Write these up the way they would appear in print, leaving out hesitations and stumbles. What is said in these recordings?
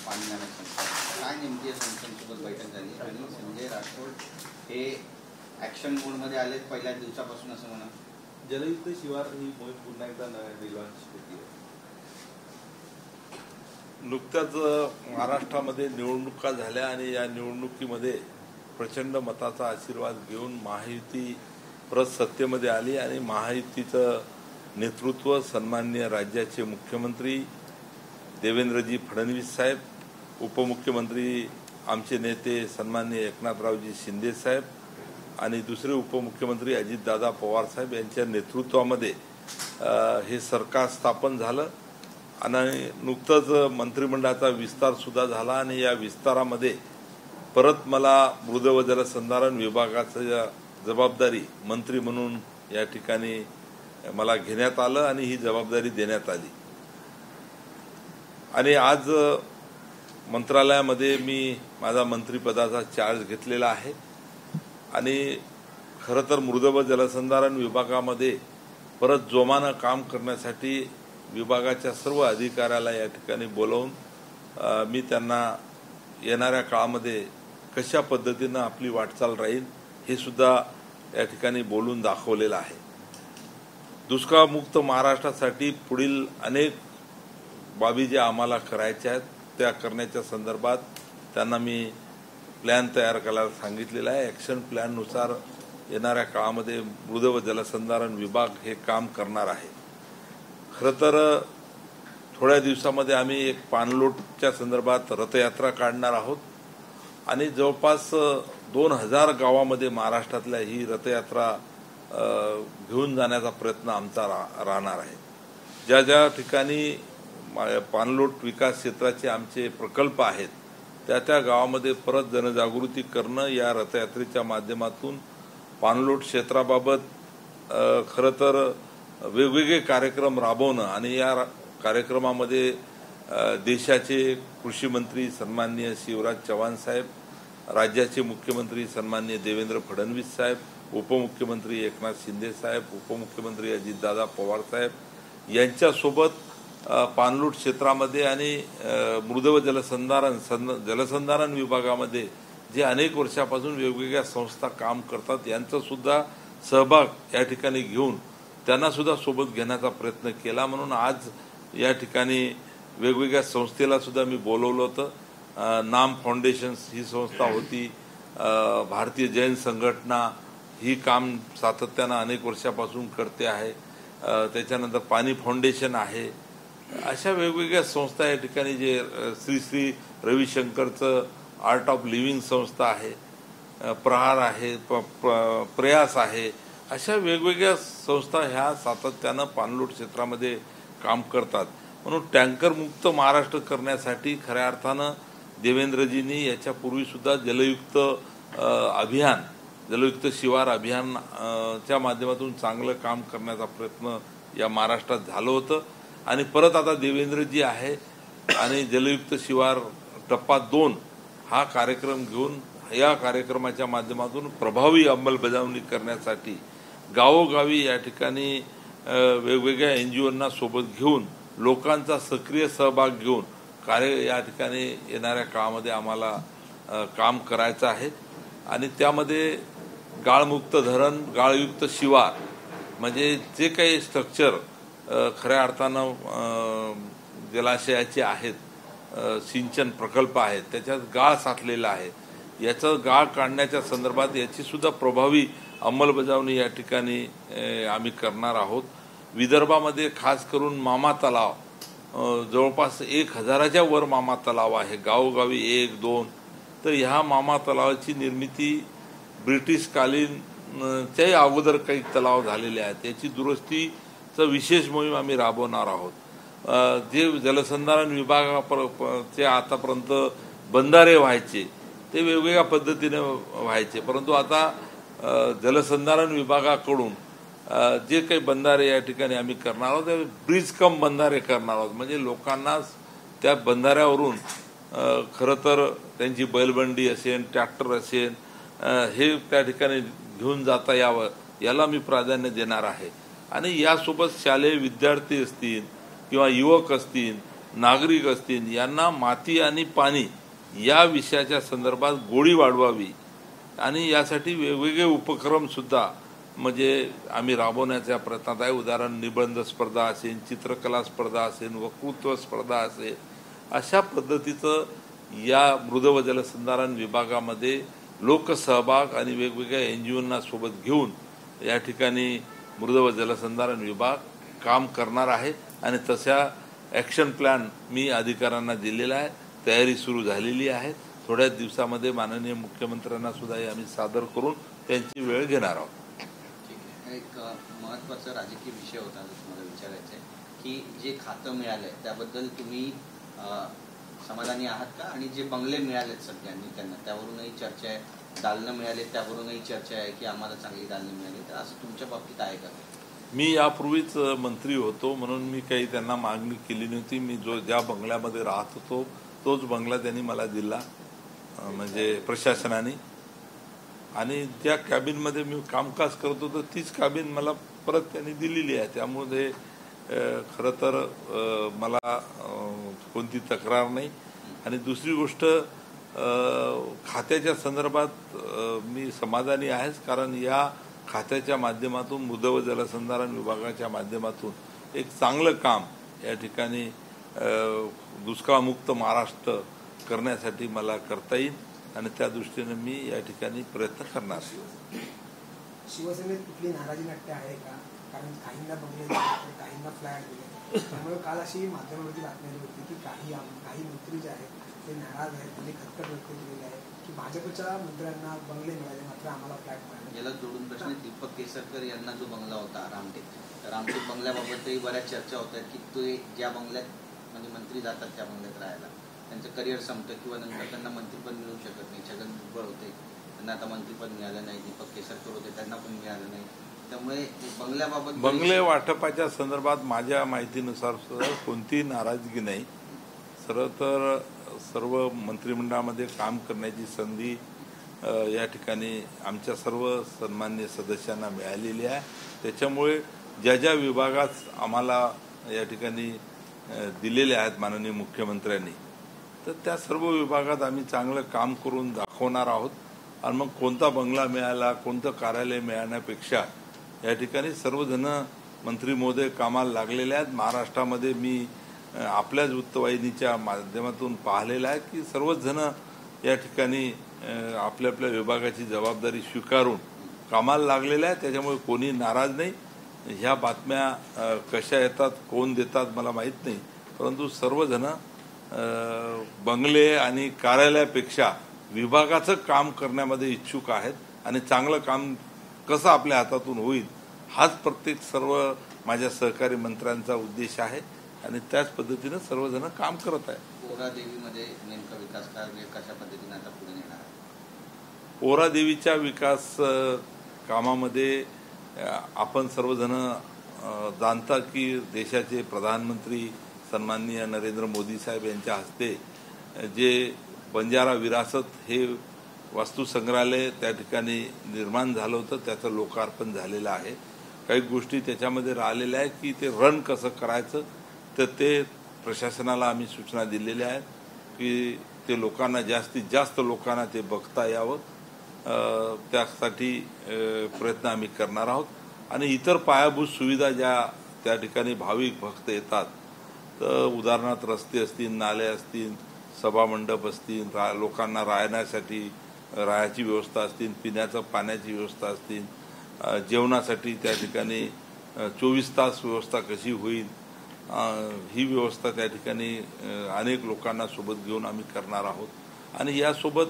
पाणी कनेक्शन काय नेमकी या संस्थांसोबत बैठक झाली आणि संजय राठोड हे ॲक्शन मोडमध्ये आले पहिल्या दिवसापासून असं म्हणा. जलयुक्त शिवार ही मोहीम पुन्हा एकदा रिलॉन्च होती आहे. नुकत्याच महाराष्ट्रामध्ये निवडणुका झाल्या आणि या निवडणुकीमध्ये प्रचंड मताचा आशीर्वाद घेऊन महायुती परत सत्तेमध्ये आली आणि महायुतीचं नेतृत्व सन्माननीय राज्याचे मुख्यमंत्री देवेंद्रजी फडणवीस साहेब, उपमुख्यमंत्री आमचे नेते सन्माननीय एकनाथरावजी शिंदे साहेब आणि दुसरे उपमुख्यमंत्री अजितदादा पवार साहेब यांच्या नेतृत्वामध्ये हे सरकार स्थापन झालं आणि नुकतंच मंत्रिमंडळाचा विस्तार सुद्धा झाला आणि या विस्तारामध्ये परत मला मृद व जलसंधारण विभागाची जबाबदारी मंत्री म्हणून या ठिकाणी मला घेण्यात आलं आणि ही जबाबदारी देण्यात आली. आणि आज मंत्रालयामध्ये मी माझा मंत्रिपदाचा चार्ज घेतलेला आहे आणि खरं तर मृद व जलसंधारण विभागामध्ये परत जोमानं काम करण्यासाठी विभागाच्या सर्व अधिकाऱ्याला या ठिकाणी बोलावून मी त्यांना येणाऱ्या काळामध्ये कशा पद्धतीनं आपली वाटचाल राहील हे सुद्धा या ठिकाणी बोलून दाखवलेलं आहे. दुष्काळमुक्त महाराष्ट्रासाठी पुढील अनेक बाबी ज्या आम्हाला करायच्या आहेत त्या करण्याच्या संदर्भात त्यांना मी प्लॅन तयार करायला सांगितलेला आहे. ॲक्शन प्लॅननुसार येणाऱ्या काळामध्ये मृद व जलसंधारण विभाग हे काम करणार आहे. खरं तर थोड्या दिवसामध्ये आम्ही एक पाणलोटच्या संदर्भात रथयात्रा काढणार आहोत आणि जवळपास 2000 गावामध्ये महाराष्ट्रातल्या ही रथयात्रा घेऊन जाण्याचा प्रयत्न आमचा राहणार आहे. ज्या ज्या ठिकाणी पाणलोट विकास क्षेत्राचे आमचे प्रकल्प आहेत त्या त्या गावामध्ये परत जनजागृती करणं या रथयात्रेच्या माध्यमातून पाणलोट क्षेत्राबाबत खरं तर वेगवेगळे कार्यक्रम राबवणं आणि या कार्यक्रमामध्ये देशाचे कृषी मंत्री सन्माननीय शिवराज चव्हाण साहेब, राज्याचे मुख्यमंत्री सन्माननीय देवेंद्र फडणवीस साहेब, उपमुख्यमंत्री एकनाथ शिंदे साहेब, उपमुख्यमंत्री अजितदादा पवार साहेब यांच्यासोबत पाणलोट क्षेत्रामध्ये आणि मृद व जलसंधारण विभागामध्ये जे अनेक वर्षापासून वेगवेगळ्या संस्था काम करतात यांचा सुद्धा सहभाग या ठिकाणी घेऊन त्यांना सुद्धा सोबत घेण्याचा प्रयत्न केला. म्हणून आज या ठिकाणी वेगवेगळ्या संस्थेला सुद्धा मी बोलवलं होतं. नाम फाउंडेशन ही संस्था होती, भारतीय जैन संघटना ही काम सातत्यानं अनेक वर्षापासून करते आहे, त्याच्यानंतर पाणी फाउंडेशन आहे. अशा वेगवेगळ्या संस्था या ठिकाणी जे श्री श्री रविशंकरचं आर्ट ऑफ लिव्हिंग संस्था आहे, प्रहार आहे, प्रयास आहे, अशा वेगवेगळ्या संस्था ह्या सातत्यानं पाणलोट क्षेत्रामध्ये काम करतात. म्हणून टँकरमुक्त महाराष्ट्र करण्यासाठी खऱ्या अर्थानं देवेंद्रजींनी याच्यापूर्वी सुद्धा जलयुक्त शिवार अभियानच्या माध्यमातून चांगलं काम करण्याचा प्रयत्न या महाराष्ट्रात झालं होतं आणि परत आता देवेंद्रजी आहे आणि जलयुक्त शिवार टप्पा 2 हा कार्यक्रम घेऊन या कार्यक्रमाच्या माध्यमातून प्रभावी अंमलबजावणी करण्यासाठी गावोगावी या ठिकाणी वेगवेगळ्या NGOंना सोबत घेऊन लोकांचा सक्रिय सहभाग घेऊन कार्य या ठिकाणी येणाऱ्या काळामध्ये आम्हाला काम करायचं आहे. आणि त्यामध्ये गाळमुक्त धरण, गाळयुक्त शिवार म्हणजे जे काही स्ट्रक्चर खऱ्या अर्थानं जलाशयाचे आहेत, सिंचन प्रकल्प आहेत, त्याच्यात गाळ साठलेला आहे, याचं गाळ काढण्याच्या संदर्भात याची सुद्धा प्रभावी अंमलबजावणी या ठिकाणी आम्ही करणार आहोत. विदर्भामध्ये खास करून मामा तलाव जवळपास 1000च्या वर मामा तलाव आहे, गावोगावी 1-2. तर ह्या मामा तलावाची निर्मिती ब्रिटिशकालीनच्याही अगोदर काही तलाव झालेले आहेत, याची दुरुस्तीचं विशेष मोहीम आम्ही राबवणार आहोत. जे जलसंधारण विभागाचे आतापर्यंत बंधारे व्हायचे ते वेगवेगळ्या पद्धतीने व्हायचे, परंतु आता जलसंधारण विभागाकडून जे काही बंधारे या ठिकाणी आम्ही करणार आहोत ते ब्रिज कम बंधारे करणार आहोत. म्हणजे लोकांना त्या बंधाऱ्यावरून खरं तर त्यांची बैलबंडी असेल, ट्रॅक्टर असेल, हे त्या ठिकाणी घेऊन जाता यावं याला मी प्राधान्य देणार आहे. आणि यासोबत शालेय विद्यार्थी असतील किंवा युवक असतील नागरिक असतील यांना माती आणि पाणी या विषयाच्या संदर्भात गोडी वाढवावी आणि यासाठी वेगवेगळे उपक्रम सुद्धा म्हणजे आम्ही राबवण्याच्या प्रयत्नात आहे. उदाहरण निबंध स्पर्धा असेल, चित्रकला स्पर्धा असेल, वक्तृत्व स्पर्धा असेल, अशा पद्धतीचं या मृद व जलसंधारण विभागामध्ये लोकसहभाग आणि वेगवेगळ्या NGOंना सोबत घेऊन या ठिकाणी मृद व जलसंधारण विभाग काम करणार आहे आणि तशा ॲक्शन प्लॅन मी अधिकाऱ्यांना दिलेला आहे. तयारी सुरू झालेली आहे. थोड्याच दिवसामध्ये माननीय मुख्यमंत्र्यांना सुद्धा आम्ही सादर करून त्यांची वेळ घेणार आहोत. ठीक आहे. एक महत्त्वाचा राजकीय विषय होता जो तुम्हाला विचारायचा आहे की जे खातं मिळालं आहे त्याबद्दल तुम्ही समाधानी आहात का? आणि जे बंगले मिळालेत सगळ्यांनी त्यांना त्यावरूनही चर्चा आहे, दालनं मिळाले त्यावरूनही चर्चा आहे की आम्हाला चांगली दालनं मिळाली, तर असं तुमच्या बाबतीत आहे का? मी यापूर्वीच मंत्री होतो म्हणून मी काही त्यांना मागणी केली नव्हती. मी ज्या बंगल्यामध्ये राहत होतो तोच बंगला त्यांनी मला दिला म्हणजे प्रशासनाने, आणि ज्या कॅबिनमध्ये मी कामकाज करत होतो तीच कॅबिन मला परत त्यांनी दिलेली आहे. त्यामुळे खरं तर मला कोणती तक्रार नाही. आणि दुसरी गोष्ट खात्याच्या संदर्भात मी समाधानी आहेच, कारण या खात्याच्या माध्यमातून मृद व जलसंधारण विभागाच्या माध्यमातून एक चांगलं काम या ठिकाणी दुष्काळमुक्त महाराष्ट्र करण्यासाठी मला करता येईल आणि त्या दृष्टीने मी या ठिकाणी प्रयत्न करणार. शिवसेनेत कुठली नाराजी नाट्य आहे का? कारण काहींना बंगले दिले, काहींना फ्लॅट दिले, त्यामुळे काल अशी माध्यमावरती बातमी आली होती की काही मंत्री जे आहेत ते नाराज आहेत, त्यांनी खटखट व्यक्त केलेली आहे की भाजपच्या मंत्र्यांना बंगले मिळाले मात्र आम्हाला फ्लॅट मिळाले. याला जोडून प्रश्न दीपक केसरकर यांना जो बंगला होता रामटेक बंगल्याबाबतही बऱ्याच चर्चा होत आहेत की ते ज्या बंगल्यात म्हणजे मंत्री जातात त्या बंगल्यात राहायला त्यांचं करिअर संपतं किंवा नंतर त्यांना मंत्रीपद मिळू शकत नाही. छगन भुजबळ होते त्यांना आता मंत्रीपद मिळालं नाही, दीपक केसरकर होते त्यांना पण मिळालं नाही. त्यामुळे बंगल्याबाबत बंगले वाटपाच्या संदर्भात माझ्या माहितीनुसार कोणतीही नाराजगी नाही. तर सर्व मंत्रिमंडळामध्ये काम करण्याची संधी या ठिकाणी आमच्या सर्व सन्माननीय सदस्यांना मिळालेली आहे. त्याच्यामुळे ज्या ज्या विभागात आम्हाला या ठिकाणी दिलेले आहेत माननीय मुख्यमंत्र्यांनी, तर त्या सर्व विभागात आम्ही चांगलं काम करून दाखवणार आहोत. आणि मग कोणता बंगला मिळाला, कोणतं कार्यालय मिळण्यापेक्षा या ठिकाणी सर्वजण मंत्री महोदय कामाला लागलेले आहेत. महाराष्ट्रामध्ये मी आपल्याच वृत्तवाहिनीच्या माध्यमातून पाहिलेलं आहे की सर्वच जण या ठिकाणी आपल्या आपल्या विभागाची जबाबदारी स्वीकारून कामाला लागलेल्या आहेत. त्याच्यामुळे कोणी नाराज नाही. ह्या बातम्या कशा येतात, कोण देतात मला माहीत नाही, परंतु सर्वजण बंगले आणि कार्यालयापेक्षा विभागाचं काम करण्यामध्ये इच्छुक आहेत आणि चांगलं काम कसं आपल्या हातातून होईल हाच प्रत्येक सर्व माझ्या सहकारी मंत्र्यांचा उद्देश आहे आणि त्याच पद्धतीनं सर्वजण काम करत आहेत. पोहरादेवीमध्ये नेमका विकास कार्य कशा पद्धतीने आता पुढे नेणार आहे? पोहरादेवीच्या विकास कामामध्ये आपण सर्वजण जाणता की देशाचे प्रधानमंत्री सन्माननीय नरेंद्र मोदी साहेब यांच्या हस्ते जे बंजारा विरासत हे वास्तुसंग्रहालय त्या ठिकाणी निर्माण झालं होतं त्याचं लोकार्पण झालेलं आहे. काही गोष्टी त्याच्यामध्ये राहिलेल्या आहेत की ते रन कसं करायचं, तर ते प्रशासनाला आम्ही सूचना दिलेल्या आहेत की ते लोकांना जास्तीत जास्त लोकांना ते बघता यावं, त्यासाठी प्रयत्न आम्ही करणार आहोत. आणि इतर पायाभूत सुविधा ज्या त्या ठिकाणी भाविक भक्त येतात, तर उदाहरणार्थ रस्ते असतील, नाले असतील, सभामंडप असतील, लोकांना राहण्यासाठी राहायची व्यवस्था असतील, पिण्याचं पाण्याची व्यवस्था असतील, जेवणासाठी त्या ठिकाणी 24 तास व्यवस्था कशी होईल ही व्यवस्था त्या ठिकाणी अनेक लोकांना सोबत घेऊन आम्ही करणार आहोत. आणि यासोबत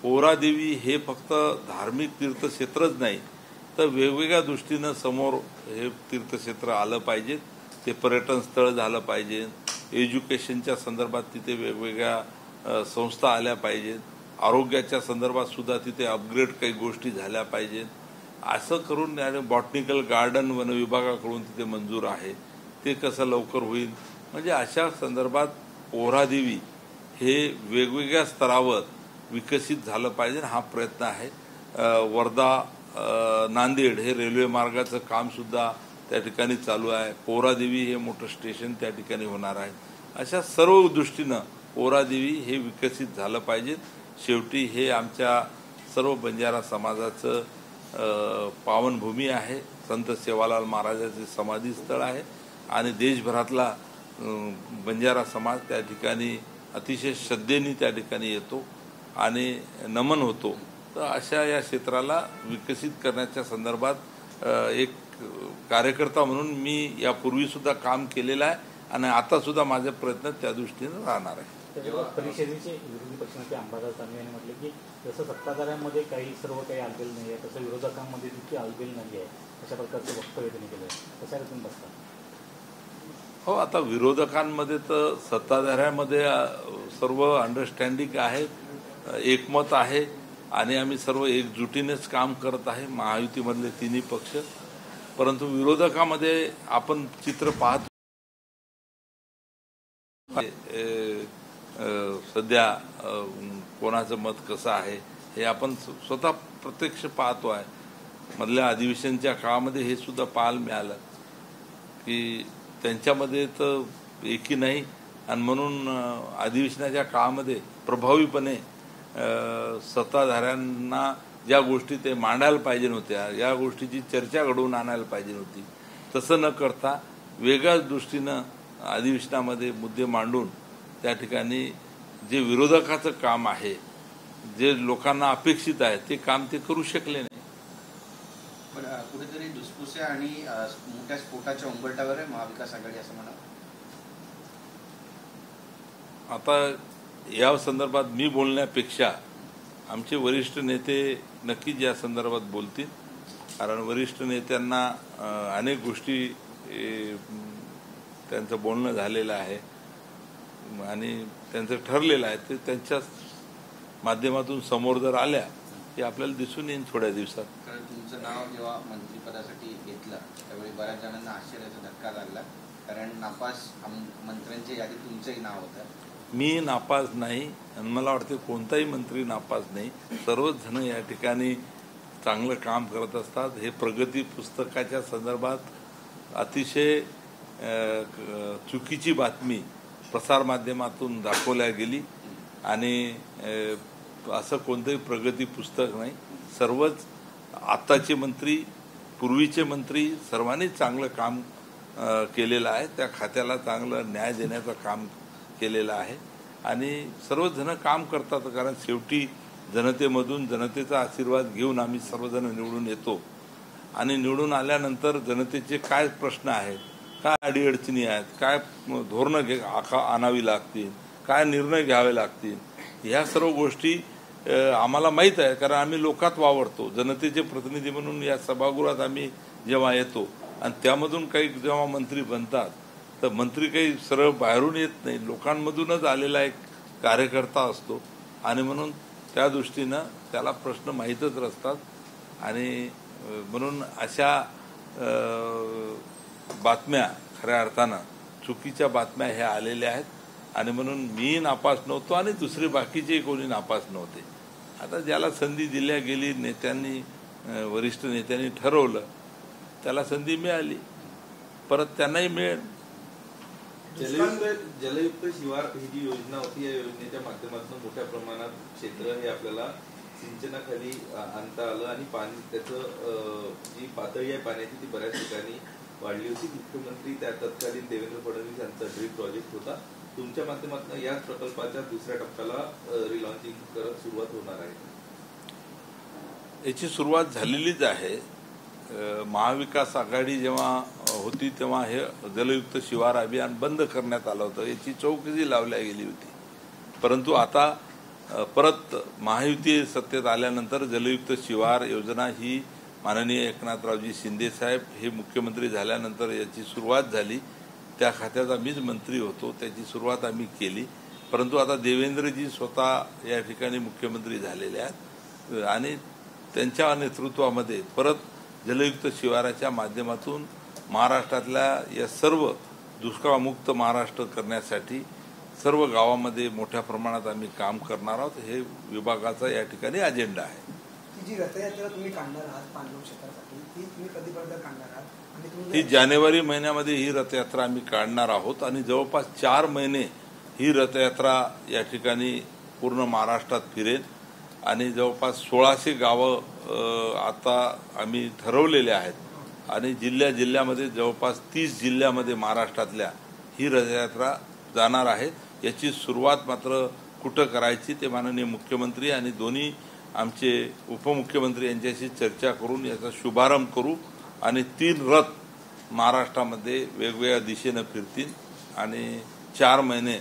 पोहरादेवी हे फक्त धार्मिक तीर्थक्षेत्रच नाही तर वेगवेगळ्या दृष्टीनं समोर हे तीर्थक्षेत्र आलं पाहिजे. ते पर्यटन स्थळ झालं पाहिजे. एज्युकेशनच्या संदर्भात तिथे वेगवेगळ्या संस्था आल्या पाहिजेत. आरोग्याच्या संदर्भात सुद्धा तिथे अपग्रेड काही गोष्टी झाल्या पाहिजेत. असं करून बॉटनिकल गार्डन वन विभागाकडून तिथे मंजूर आहे, ते कसं लवकर होईल. म्हणजे अशा संदर्भात पोहरादेवी हे वेगवेगळ्या स्तरावर विकसित झालं पाहिजे हा प्रयत्न आहे. वर्धा नांदेड हे रेल्वे मार्गाचं काम सुद्धा त्या ठिकाणी चालू आहे. पोहरादेवी हे मोठं स्टेशन त्या ठिकाणी होणार आहे. अशा सर्व दृष्टीनं पोरादेवी हे विकसित झालं पाहिजे. शेवटी हे आमच्या सर्व बंजारा समाजाचं पावनभूमी आहे. संत सेवालाल महाराजांचे समाधी स्थळ आहे आणि देशभरातला बंजारा समाज त्या ठिकाणी अतिशय श्रद्धेने त्या ठिकाणी येतो आणि नमन होतो. तर अशा या क्षेत्राला विकसित करण्याच्या संदर्भात एक कार्यकर्ता म्हणून मी यापूर्वी सुद्धा काम केलेलं आहे आणि आता सुद्धा माझे प्रयत्न त्या दृष्टीने राहणार आहे. परिषदेचे विरोधी पक्षनेते अंबादास दानवे यांनी म्हटले की जसं सत्ताधाऱ्यांमध्ये सर्व काही आलबेल नाही आहे तसं विरोधकांमध्ये तितकी आलबेल नाही आहे, अशा प्रकारचं वक्तव्य त्यांनी केलं आहे. कशा तुम्ही बसता? हो, आता विरोधकांमध्ये तर सत्ताधाऱ्यांमध्ये सर्व अंडरस्टँडिंग आहे, एकमत आहे आणि आम्ही सर्व एकजुटीनेच काम करत आहे महायुतीमधले तिन्ही पक्ष. परंतु विरोधकामध्ये आपण चित्र पाहतो सध्या कोणाचं मत कसं आहे हे आपण स्वतः प्रत्यक्ष पाहतो आहे. मधल्या अधिवेशनच्या काळामध्ये हे सुद्धा पाहायला मिळालं की त्यांच्यामध्ये तर एकी नाही आणि म्हणून अधिवेशनाच्या काळामध्ये प्रभावीपणे सत्ताधाऱ्यांना ज्या गोष्टी ते मांडायला पाहिजे नव्हत्या, या गोष्टीची चर्चा घडवून आणायला पाहिजे नव्हती, तसं न करता वेगळ्याच दृष्टीनं अधिवेशनामध्ये मुद्दे मांडून त्या ठिकाणी जे विरोधकाचं काम आहे, जे लोकांना अपेक्षित आहे ते काम ते करू शकले नाही. पण कुठेतरी धुसफुसे आणि मोठ्या स्फोटाच्या उंबरठ्यावर आहे महाविकास आघाडी असं म्हणा. आता या संदर्भात मी बोलण्यापेक्षा आमचे वरिष्ठ नेते नक्कीच या संदर्भात बोलतील, कारण वरिष्ठ नेत्यांना अनेक गोष्टी त्यांचं बोलणं झालेलं आहे आणि त्यांचं ठरलेलं आहे. ते त्यांच्या माध्यमातून समोर जर आल्या की आपल्याला दिसून येईल थोड्या दिवसात. कारण तुमचं नाव जेव्हा मंत्रिपदासाठी घेतलं त्यावेळी बऱ्याच जणांना आश्चर्याचा धक्का लागला, कारण नापास मंत्र्यांच्या यादीत तुमचंही नाव होतं. मी नापास नाही आणि मला वाटते कोणताही मंत्री नापास नाही. सर्वच जण या ठिकाणी चांगलं काम करत असतात. हे प्रगती पुस्तकाच्या संदर्भात अतिशय चुकीची बातमी प्रसारमाध्यमातून दाखवल्या गेली आणि असं कोणतंही प्रगती पुस्तक नाही. सर्वच आत्ताचे मंत्री, पूर्वीचे मंत्री सर्वांनीच चांगलं काम केलेलं आहे. त्या खात्याला चांगलं न्याय देण्याचं काम केलेलं आहे आणि सर्वच जण काम करतात, कारण शेवटी जनतेमधून जनतेचा आशीर्वाद घेऊन आम्ही सर्वजण निवडून येतो आणि निवडून आल्यानंतर जनतेचे काय प्रश्न आहेत, काय अडीअडचणी आहेत, काय धोरणं आणावी लागतील, काय निर्णय घ्यावे लागतील, ह्या सर्व गोष्टी आम्हाला माहीत आहे, कारण आम्ही लोकात वावरतो. जनतेचे प्रतिनिधी म्हणून या सभागृहात आम्ही जेव्हा येतो आणि त्यामधून काही जेव्हा मंत्री बनतात तर मंत्री काही सरळ बाहेरून येत नाही, लोकांमधूनच आलेला एक कार्यकर्ता असतो आणि म्हणून त्या दृष्टीनं त्याला प्रश्न माहीतच असतात आणि म्हणून अशा बातम्या खऱ्या अर्थानं चुकीच्या बातम्या ह्या आलेल्या आहेत आणि म्हणून मी नापास नव्हतो आणि दुसरे बाकीचे कोणी नापास नव्हते. आता ज्याला संधी दिल्या गेली, नेत्यांनी वरिष्ठ नेत्यांनी ठरवलं, त्याला संधी मिळाली, परत त्यांनाही मिळेल. जलयुक्त शिवार ही जी योजना होती, या योजनेच्या माध्यमातून मोठ्या प्रमाणात क्षेत्र हे आपल्याला सिंचनाखाली आणता आलं आणि पाणी त्याचं जी पातळी आहे पाण्याची ती बऱ्याच ठिकाणी वाढली होती. मुख्यमंत्री त्या तत्कालीन देवेंद्र फडणवीस यांचा ड्रीप प्रोजेक्ट होता. तुमच्या माध्यमातून याच प्रकल्पाच्या दुसऱ्या टप्प्याला रिलॉन्चिंग करत सुरुवात होणार आहे. याची सुरुवात झालेलीच आहे. महाविकास आघाडी जेव्हा होती तेव्हा हे जलयुक्त शिवार अभियान बंद करण्यात आलं होतं, याची चौकशी लावल्या गेली होती. परंतु आता परत महायुती सत्तेत आल्यानंतर जलयुक्त शिवार योजना ही माननीय एकनाथरावजी शिंदे साहेब हे मुख्यमंत्री झाल्यानंतर याची सुरुवात झाली. त्या खात्याचा मीच मंत्री होतो, त्याची सुरुवात आम्ही केली. परंतु आता देवेंद्रजी स्वतः या ठिकाणी मुख्यमंत्री झालेले आहेत आणि त्यांच्या नेतृत्वामध्ये परत जलयुक्त शिवाराच्या माध्यमातून महाराष्ट्रातल्या या सर्व दुष्काळमुक्त महाराष्ट्र करण्यासाठी सर्व गावामध्ये मोठ्या प्रमाणात आम्ही काम करणार आहोत. हे विभागाचा या ठिकाणी अजेंडा आहे. जी रथयात्रा तुम्ही काढणार आहात पांडव क्षेत्रासाठी ती तुम्ही कधीपर्यंत काढणार आहात आणि ही तुम्ही जानेवारी महिन्यामध्ये ही रथयात्रा आम्ही काढणार आहोत आणि जवळपास 4 महिने ही रथयात्रा या ठिकाणी पूर्ण महाराष्ट्रात फिरेल आणि जवळपास 1600 गावं आता आम्ही ठरवलेले आहेत आणि जिल्ह्यामध्ये जवळपास 30 जिल्ह्यामध्ये महाराष्ट्रातल्या ही रथयात्रा जाणार आहे. याची सुरुवात मात्र कुठं करायची ते माननीय मुख्यमंत्री आणि दोन्ही आमचे उपमुख्यमंत्री यांच्याशी चर्चा करून याचा शुभारंभ करू आणि 3 रथ महाराष्ट्रामध्ये वेगवेगळ्या दिशेनं फिरतील आणि 4 महिने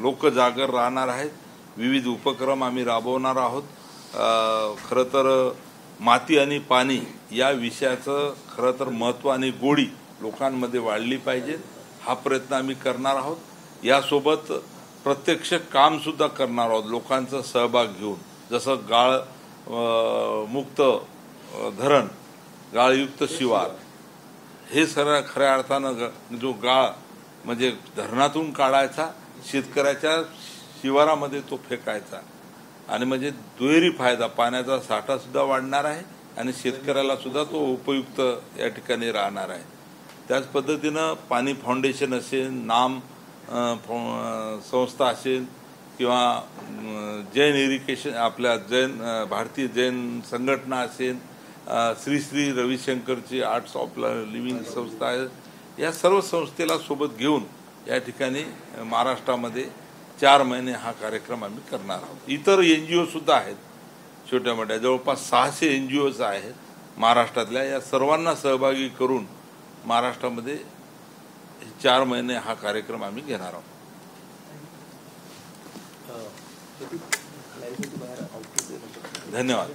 लोकजागर राहणार आहेत. विविध उपक्रम आम्ही राबवणार आहोत. खरं तर माती आणि पाणी या विषयाचं खरं तर महत्त्व आणि गोडी लोकांमध्ये वाढली पाहिजे हा प्रयत्न आम्ही करणार आहोत. यासोबत प्रत्यक्ष काम सुद्धा करणार आहोत लोकांचा सहभाग घेऊन. जसं गाळ मुक्त धरण, गाळयुक्त शिवार हे खऱ्या अर्थानं जो गाळ म्हणजे धरणातून काढायचा शेतकऱ्याच्या शिवारामध्ये तो फेकायचा आणि म्हणजे दुहेरी फायदा पाण्याचा साठा सुद्धा वाढणार आहे आणि शेतकऱ्याला सुद्धा तो उपयुक्त या ठिकाणी राहणार आहे. त्याच पद्धतीनं पाणी फाउंडेशन असेल, नाम संस्था असेल किंवा जैन इरिगेशन आपल्या भारतीय जैन संघटना असेल, श्री श्री रविशंकरची आर्ट्स ऑफ लिव्हिंग संस्था आहे, या सर्व संस्थेला सोबत घेऊन या ठिकाणी महाराष्ट्रामध्ये 4 महिने हा कार्यक्रम आम्ही करणार आहोत. इतर NGO सुद्धा आहेत छोट्या मोठ्या, जवळपास 600 NGOज आहेत महाराष्ट्रातल्या. या सर्वांना सहभागी करून महाराष्ट्रामध्ये 4 महिने हा कार्यक्रम आम्ही घेणार आहोत. धन्यवाद.